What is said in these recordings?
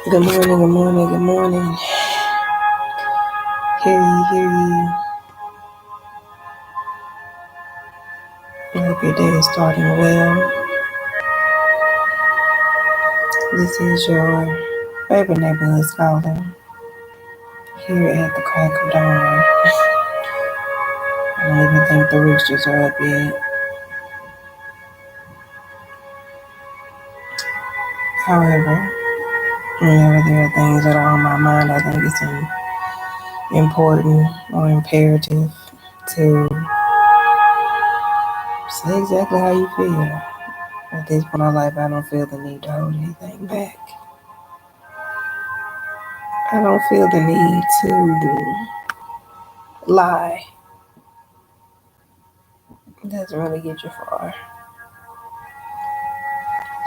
Good morning, good morning, good morning. Hear ye, hear ye. I hope your day is starting well. This is your favorite neighborhood scholar here at the crack of dawn. I don't even think the roosters are up yet. However, whenever there are things that are on my mind, I think it's important or imperative to say exactly how you feel. At this point in my life, I don't feel the need to hold anything back. I don't feel the need to lie. It doesn't really get you far.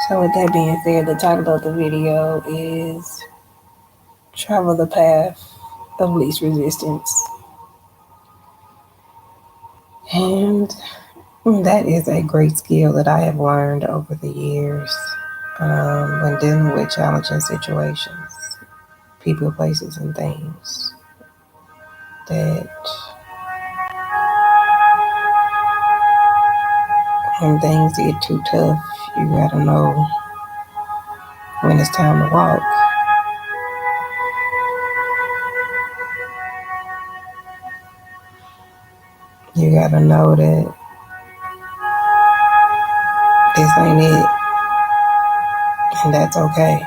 So with that being said, the title of the video is Travel the Path of Least Resistance. And that is a great skill that I have learned over the years when dealing with challenging situations, people, places, and things. That when things get too tough, you gotta know when it's time to walk. You gotta know that this ain't it, and that's okay.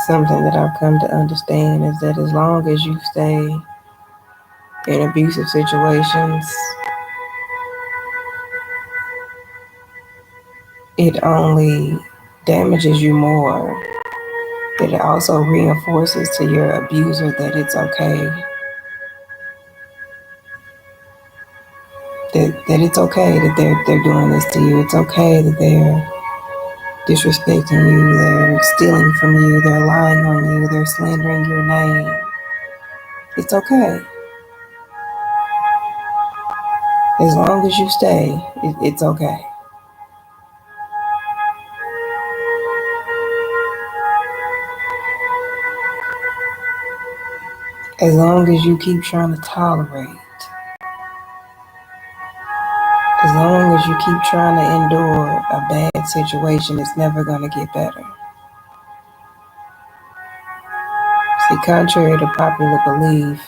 Something that I've come to understand is that as long as you stay in abusive situations, it only damages you more. It also reinforces to your abuser that it's okay. That it's okay that they're doing this to you. It's okay that they're disrespecting you, they're stealing from you, they're lying on you, they're slandering your name. It's okay. As long as you stay, it's okay. As long as you keep trying to tolerate, as long as you keep trying to endure a bad situation, it's never going to get better. See, contrary to popular belief,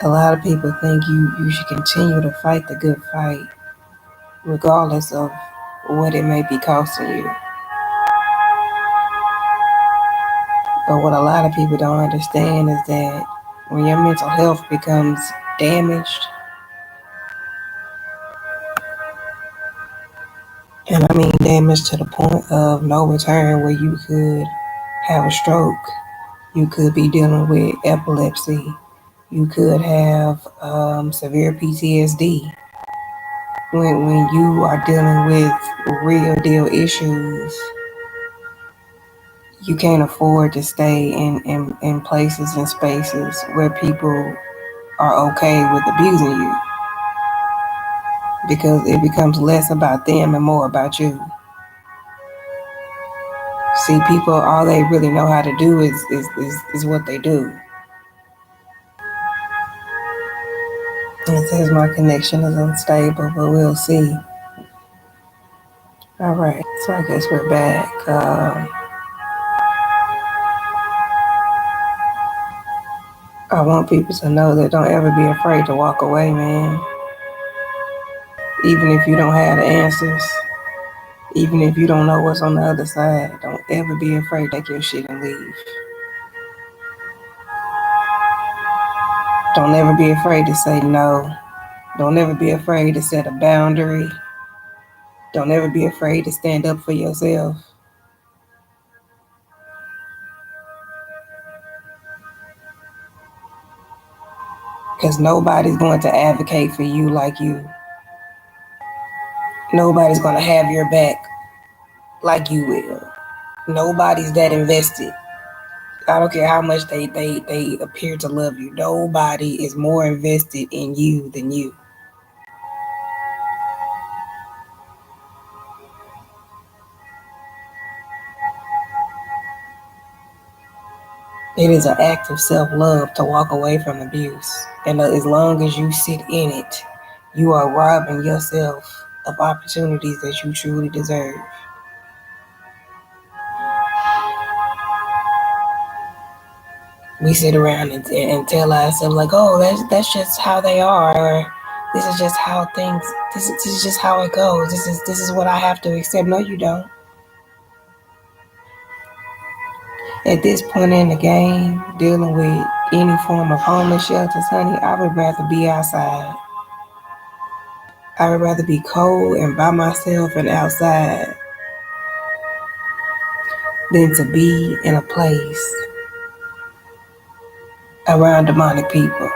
a lot of people think you should continue to fight the good fight, regardless of what it may be costing you. But what a lot of people don't understand is that when your mental health becomes damaged, and I mean damaged to the point of no return, where you could have a stroke, you could be dealing with epilepsy, you could have severe PTSD. When you are dealing with real deal issues, you can't afford to stay in places and spaces where people are okay with abusing you, because it becomes less about them and more about you. See, people, all they really know how to do is what they do. And it says my connection is unstable, but we'll see. All right, so I guess we're back. I want people to know that don't ever be afraid to walk away, man. Even if you don't have the answers, even if you don't know what's on the other side, don't ever be afraid to take your shit and leave. Don't ever be afraid to say no. Don't ever be afraid to set a boundary. Don't ever be afraid to stand up for yourself. Because nobody's going to advocate for you like you. Nobody's going to have your back like you will. Nobody's that invested. I don't care how much they appear to love you. Nobody is more invested in you than you. It is an act of self-love to walk away from abuse. And as long as you sit in it, you are robbing yourself of opportunities that you truly deserve. We sit around and tell ourselves like, oh, that's just how they are, or this is just how things, this is just how it goes. This is what I have to accept. No, you don't. At this point in the game, dealing with any form of homeless shelters, honey, I would rather be outside. I would rather be cold and by myself and outside than to be in a place around demonic people.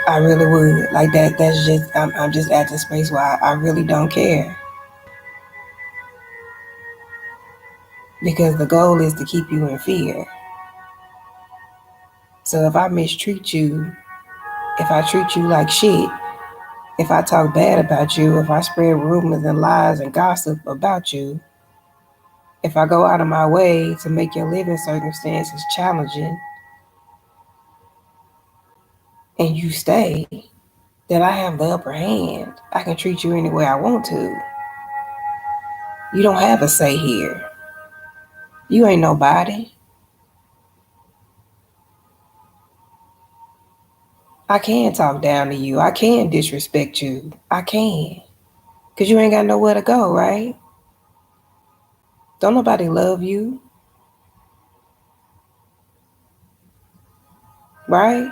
I really would. Like that's just, I'm just at the space where I really don't care. Because the goal is to keep you in fear. So if I mistreat you, if I treat you like shit, if I talk bad about you, if I spread rumors and lies and gossip about you, if I go out of my way to make your living circumstances challenging and you stay, then I have the upper hand. I can treat you any way I want to. You don't have a say here. You ain't nobody. I can talk down to you. I can disrespect you. I can. Because you ain't got nowhere to go, right? Don't nobody love you. Right?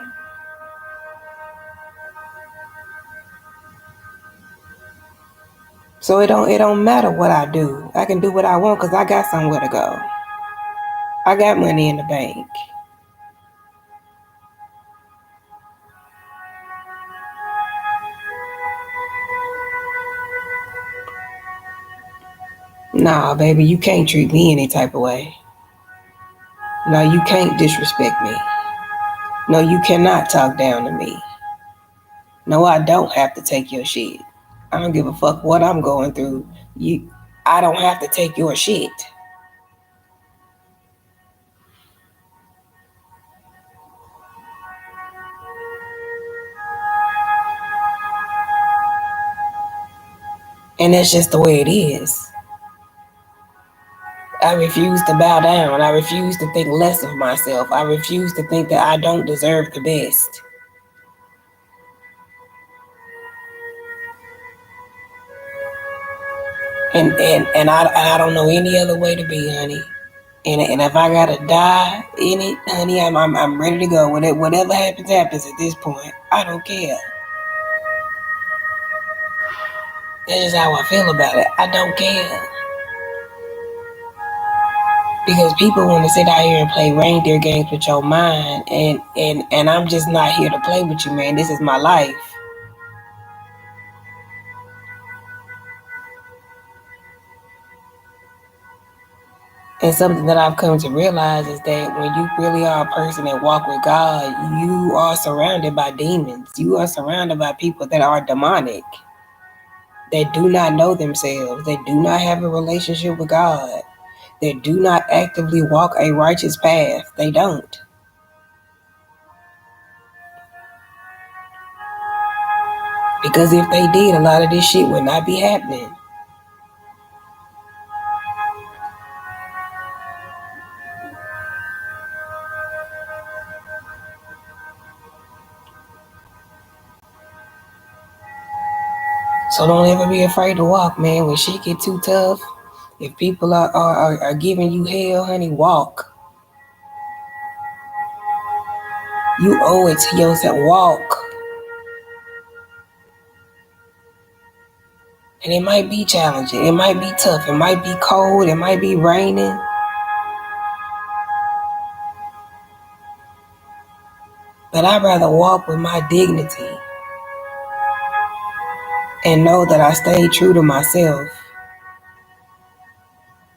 So it don't matter what I do. I can do what I want because I got somewhere to go. I got money in the bank. Nah, baby, you can't treat me any type of way. No, you can't disrespect me. No, you cannot talk down to me. No, I don't have to take your shit. I don't give a fuck what I'm going through. I don't have to take your shit. And that's just the way it is. I refuse to bow down. I refuse to think less of myself. I refuse to think that I don't deserve the best. And I don't know any other way to be, honey. And if I gotta die in it, honey, I'm ready to go. Whatever happens, happens at this point. I don't care. That's just how I feel about it. I don't care. Because people want to sit out here and play reindeer games with your mind, and I'm just not here to play with you, man. This is my life. And something that I've come to realize is that when you really are a person that walk with God, you are surrounded by demons. You are surrounded by people that are demonic, that do not know themselves, that do not have a relationship with God, that do not actively walk a righteous path. They don't. Because if they did, a lot of this shit would not be happening. So don't ever be afraid to walk, man. When shit get too tough, if people are giving you hell, honey, walk. You owe it to yourself. Walk. And it might be challenging. It might be tough. It might be cold. It might be raining. But I'd rather walk with my dignity and know that I stayed true to myself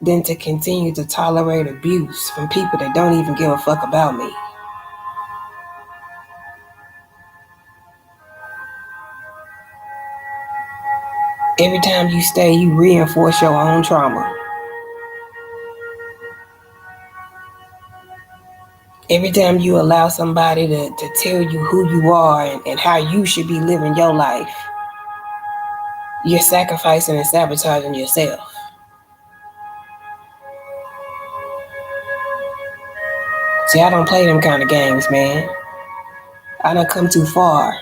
than to continue to tolerate abuse from people that don't even give a fuck about me. Every time you stay, you reinforce your own trauma. Every time you allow somebody to tell you who you are and how you should be living your life, you're sacrificing and sabotaging yourself. See, I don't play them kind of games, man. I done come too far.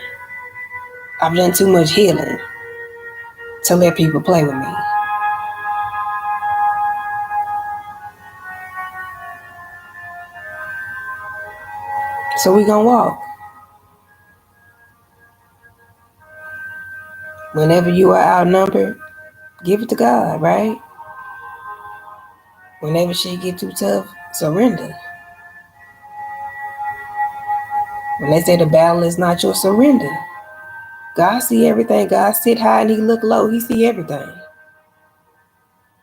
I've done too much healing to let people play with me. So we gonna walk. Whenever you are outnumbered, give it to God, right? Whenever shit get too tough, surrender. When they say the battle is not your surrender, God see everything. God sit high and he look low. He see everything.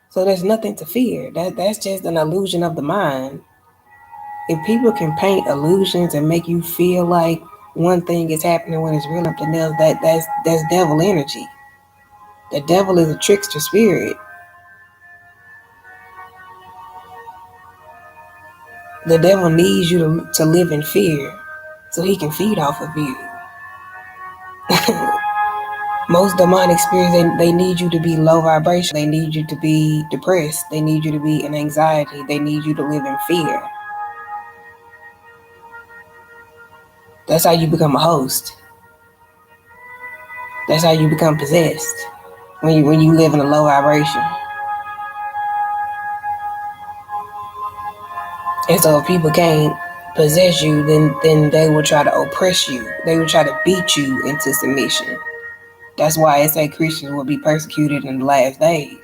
So there's nothing to fear. That's just an illusion of the mind. If people can paint illusions and make you feel like one thing is happening when it's real up the nails, that's devil energy. The devil is a trickster spirit. The devil needs you to live in fear so he can feed off of you. Most demonic spirits, they need you to be low vibration. They need you to be depressed. They need you to be in anxiety. They need you to live in fear. That's how you become a host. That's how you become possessed. When you live in a low vibration. And so if people can't possess you, then they will try to oppress you. They will try to beat you into submission. That's why it say Christians will be persecuted in the last days.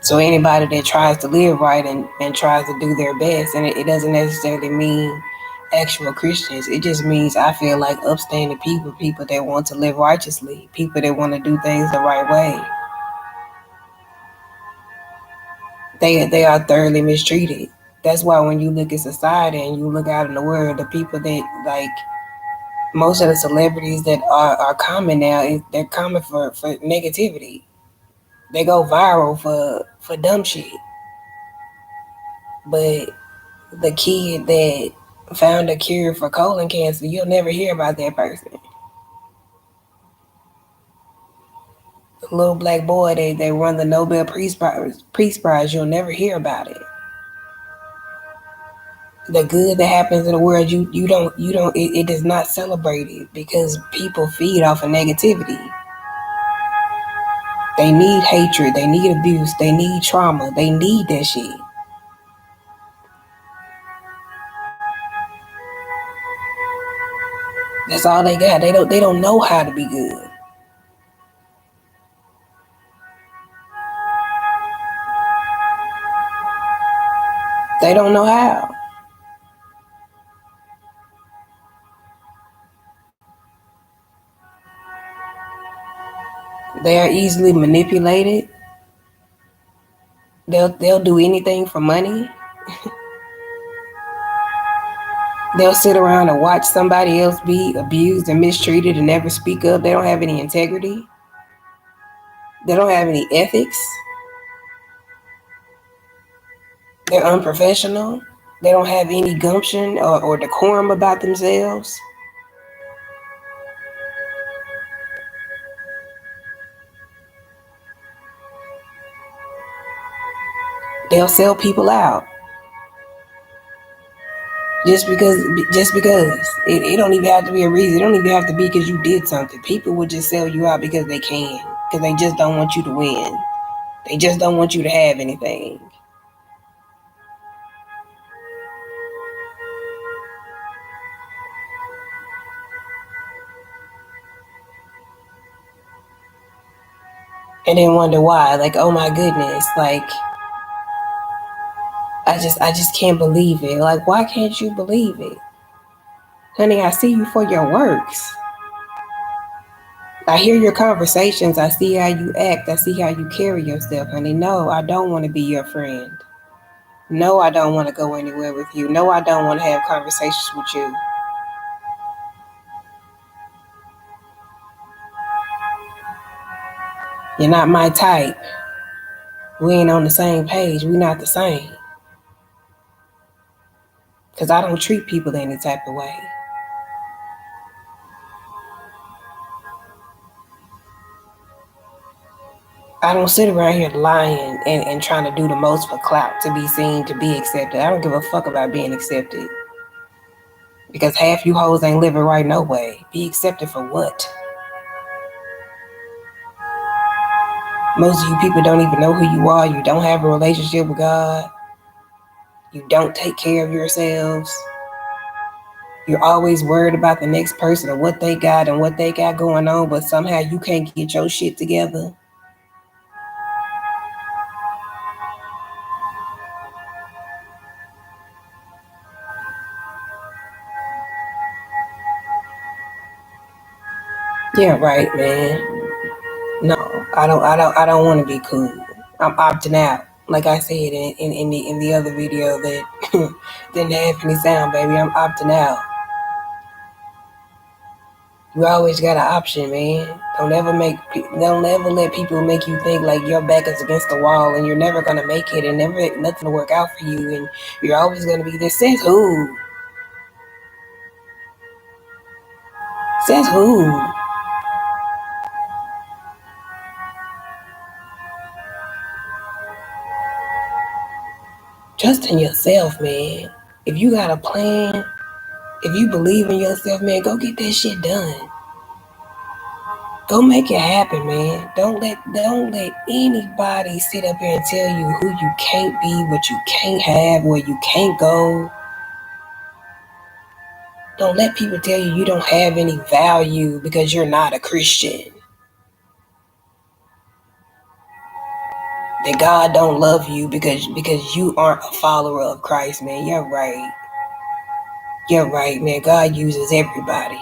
So anybody that tries to live right and tries to do their best, and it doesn't necessarily mean actual Christians. It just means I feel like upstanding people, people that want to live righteously, people that want to do things the right way. They are thoroughly mistreated. That's why when you look at society and you look out in the world, the people that like most of the celebrities that are common now, they're common for negativity. They go viral for dumb shit. But the kid that found a cure for colon cancer, you'll never hear about that person. The little black boy, they won the Nobel Peace Prize, you'll never hear about it. The good that happens in the world, it does not celebrate it because people feed off of negativity. They need hatred, they need abuse, they need trauma, they need that shit. That's all they got. They don't know how to be good. They don't know how. They are easily manipulated. They'll do anything for money. They'll sit around and watch somebody else be abused and mistreated and never speak up. They don't have any integrity. They don't have any ethics. They're unprofessional. They don't have any gumption or decorum about themselves. They'll sell people out. Just because it don't even have to be a reason. It don't even have to be because you did something. People will just sell you out because they can. Because they just don't want you to win. They just don't want you to have anything. And then wonder why. Like, oh my goodness. Like, I just can't believe it. Like, why can't you believe it? Honey, I see you for your works. I hear your conversations. I see how you act. I see how you carry yourself, honey. No, I don't want to be your friend. No, I don't want to go anywhere with you. No, I don't want to have conversations with you. You're not my type. We ain't on the same page. We not the same. Because I don't treat people any type of way. I don't sit around here lying and trying to do the most for clout, to be seen, to be accepted. I don't give a fuck about being accepted. Because half you hoes ain't living right no way. Be accepted for what? Most of you people don't even know who you are. You don't have a relationship with God. You don't take care of yourselves. You're always worried about the next person and what they got and what they got going on, but somehow you can't get your shit together. Yeah, right, man. No, I don't want to be cool. I'm opting out. Like I said in the other video that didn't have any sound, baby. I'm opting out. You always got an option, man. Don't ever let people make you think like your back is against the wall and you're never gonna make it and nothing will work out for you and you're always gonna be this. Says who? Says who? Trust in yourself, man. If you got a plan, if you believe in yourself, man, go get that shit done. Go make it happen, man. Don't let anybody sit up here and tell you who you can't be, what you can't have, where you can't go. Don't let people tell you you don't have any value because you're not a Christian. That God don't love you because you aren't a follower of Christ, man. You're right. You're right, man. God uses everybody.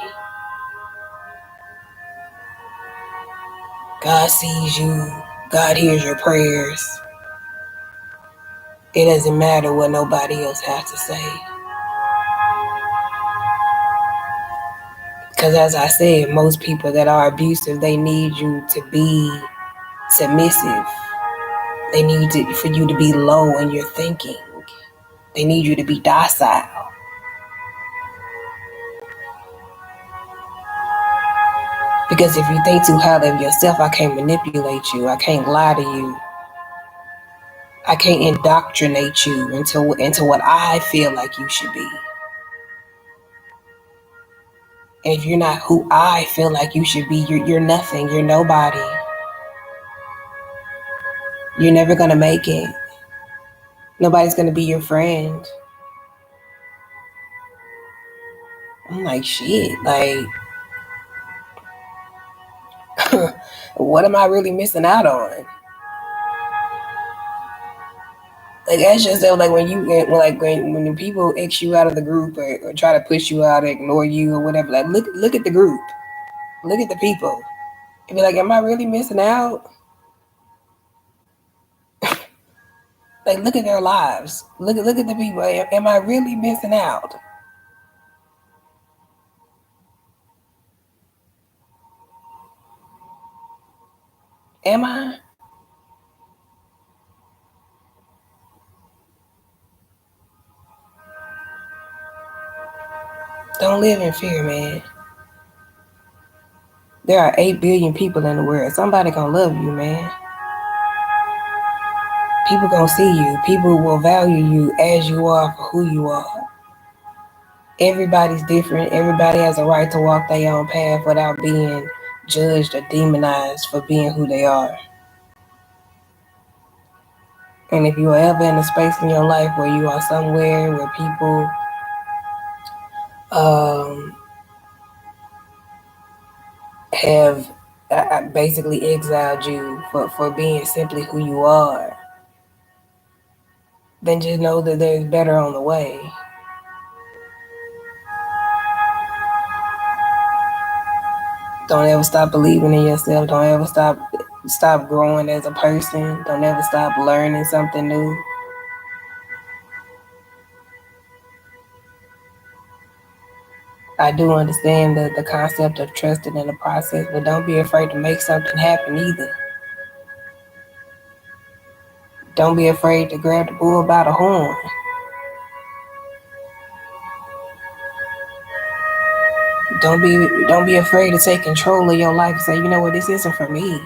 God sees you. God hears your prayers. It doesn't matter what nobody else has to say. Because as I said, most people that are abusive, they need you to be submissive. They need for you to be low in your thinking. They need you to be docile. Because if you think too highly of yourself, I can't manipulate you. I can't lie to you. I can't indoctrinate you into what I feel like you should be. And if you're not who I feel like you should be, you're nothing. You're nobody. You're never going to make it. Nobody's going to be your friend. I'm like, shit, like, what am I really missing out on? Like, ask yourself, like, when people X you out of the group or try to push you out or ignore you or whatever, like, look at the group. Look at the people. And be like, am I really missing out? Like, look at their lives. Look at the people. Am I really missing out? Am I? Don't live in fear, man. There are 8 billion people in the world. Somebody gonna love you, man. People gonna see you. People will value you as you are for who you are. Everybody's different. Everybody has a right to walk their own path without being judged or demonized for being who they are. And if you are ever in a space in your life where you are somewhere where people have basically exiled you for being simply who you are, then just know that there's better on the way. Don't ever stop believing in yourself. Don't ever stop growing as a person. Don't ever stop learning something new. I do understand the concept of trusting in the process, but don't be afraid to make something happen either. Don't be afraid to grab the bull by the horn. Don't be afraid to take control of your life and say, you know what, this isn't for me.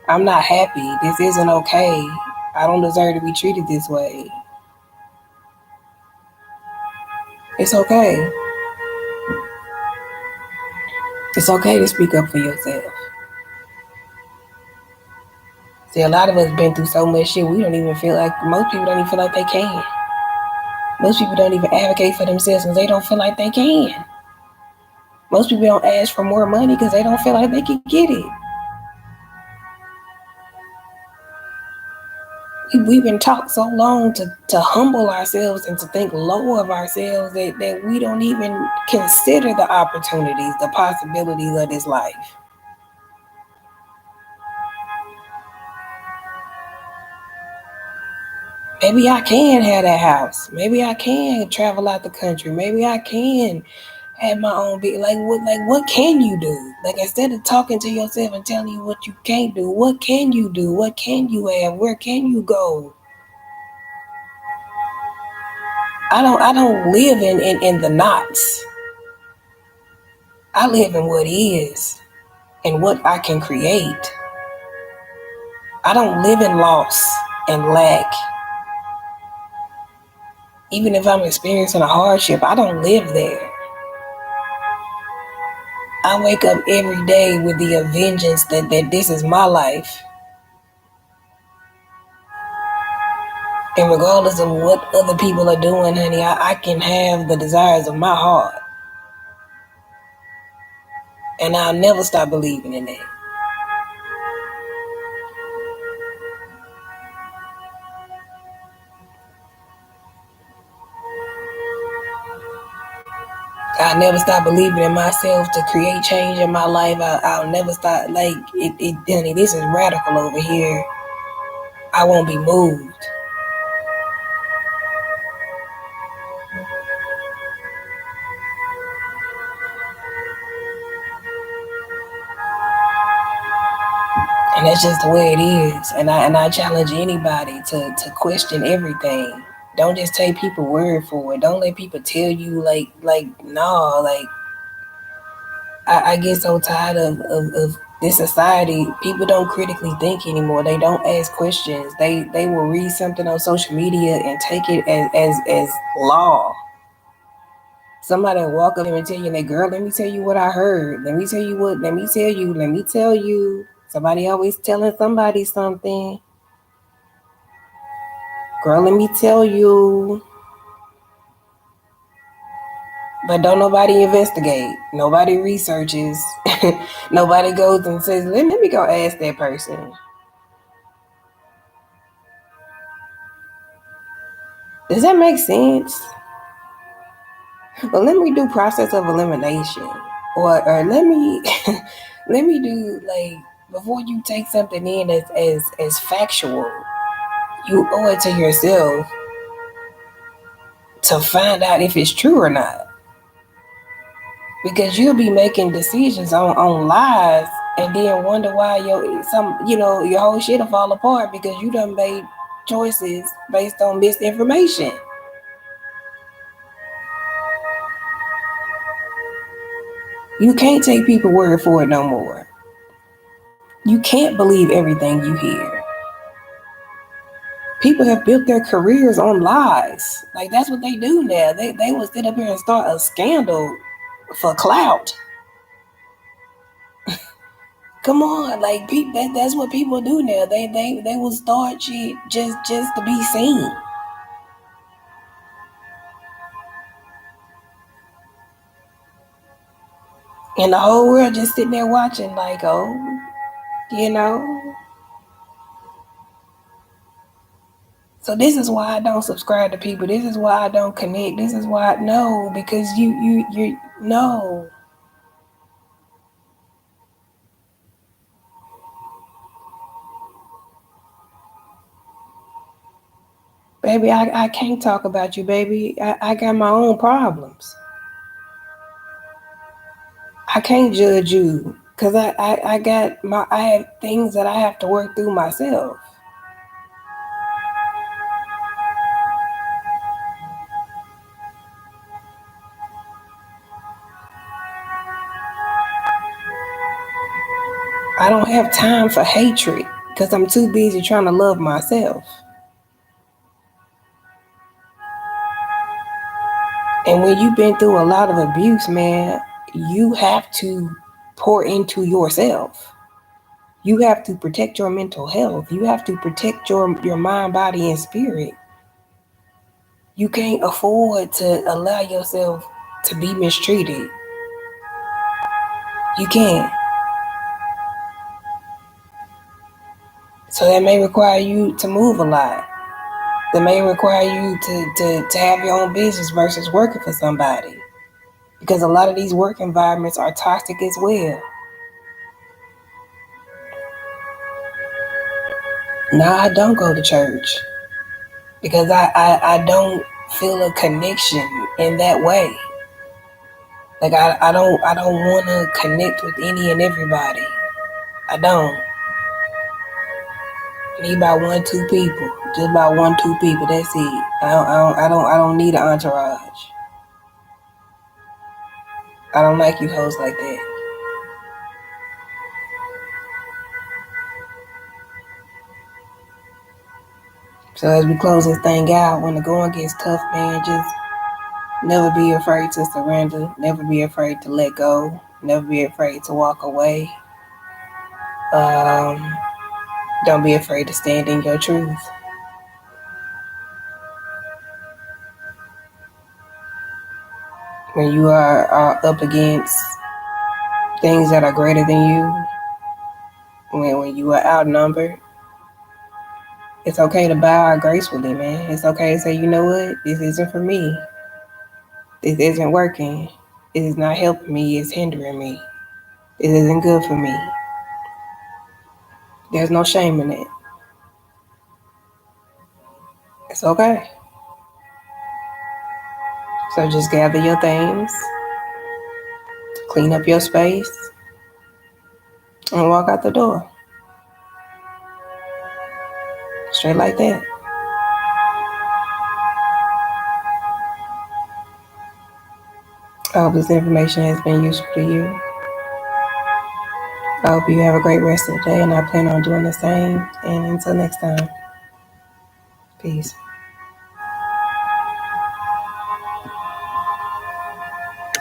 I'm not happy. This isn't okay. I don't deserve to be treated this way. It's okay. It's okay to speak up for yourself. See, a lot of us been through so much shit, we don't even feel like, most people don't even feel like they can. Most people don't even advocate for themselves because they don't feel like they can. Most people don't ask for more money because they don't feel like they can get it. We've been taught so long to humble ourselves and to think low of ourselves that we don't even consider the opportunities, the possibilities of this life. Maybe I can have that house. Maybe I can travel out the country. Maybe I can have my own big what can you do? Like, instead of talking to yourself and telling you what you can't do, what can you do? What can you have? Where can you go? I don't live in the knots. I live in what is and what I can create. I don't live in loss and lack. Even if I'm experiencing a hardship, I don't live there. I wake up every day with the vengeance that this is my life. And regardless of what other people are doing, honey, I can have the desires of my heart. And I'll never stop believing in that. I'll never stop believing in myself to create change in my life. I'll never stop. Like, honey, this is radical over here. I won't be moved. And that's just the way it is. And I challenge anybody to question everything. Don't just take people's word for it. Don't let people tell you no, I get so tired of this society. People don't critically think anymore. They don't ask questions. They will read something on social media and take it as law. Somebody will walk up and tell you, girl, let me tell you what I heard. Let me tell you. Somebody always telling somebody something. Girl, let me tell you. But don't nobody investigate. Nobody researches. Nobody goes and says, let me go ask that person. Does that make sense? Well, let me do process of elimination. Or let me let me do, before you take something in as factual, you owe it to yourself to find out if it's true or not. Because you'll be making decisions on lies and then wonder why your whole shit will fall apart because you done made choices based on misinformation. You can't take people's word for it no more. You can't believe everything you hear. People have built their careers on lies. Like, that's what they do now. They will sit up here and start a scandal for clout. Come on, that's what people do now. They will start shit just to be seen. And the whole world just sitting there watching, like, oh, you know. So this is why I don't subscribe to people. This is why I don't connect. This is why no, because you no. Baby, I can't talk about you, baby. I got my own problems. I can't judge you because I have things that I have to work through myself. I don't have time for hatred because I'm too busy trying to love myself. And when you've been through a lot of abuse, man, you have to pour into yourself. You have to protect your mental health. You have to protect your mind, body, and spirit. You can't afford to allow yourself to be mistreated. You can't. So that may require you to move a lot. That may require you to have your own business versus working for somebody. Because a lot of these work environments are toxic as well. Now I don't go to church because I don't feel a connection in that way. Like I don't want to connect with any and everybody. I don't. Need about 1-2 people. Just about 1-2 people. That's it. I don't need an entourage. I don't like you hoes like that. So as we close this thing out, when the going gets tough, man, just never be afraid to surrender. Never be afraid to let go. Never be afraid to walk away. Um, don't be afraid to stand in your truth. When you are up against things that are greater than you, when you are outnumbered, it's okay to bow out gracefully, man. It's okay to say, you know what? This isn't for me. This isn't working. It is not helping me. It's hindering me. It isn't good for me. There's no shame in it. It's okay. So just gather your things, clean up your space, and walk out the door. Straight like that. I hope this information has been useful to you. I hope you have a great rest of the day, and I plan on doing the same. And until next time, peace.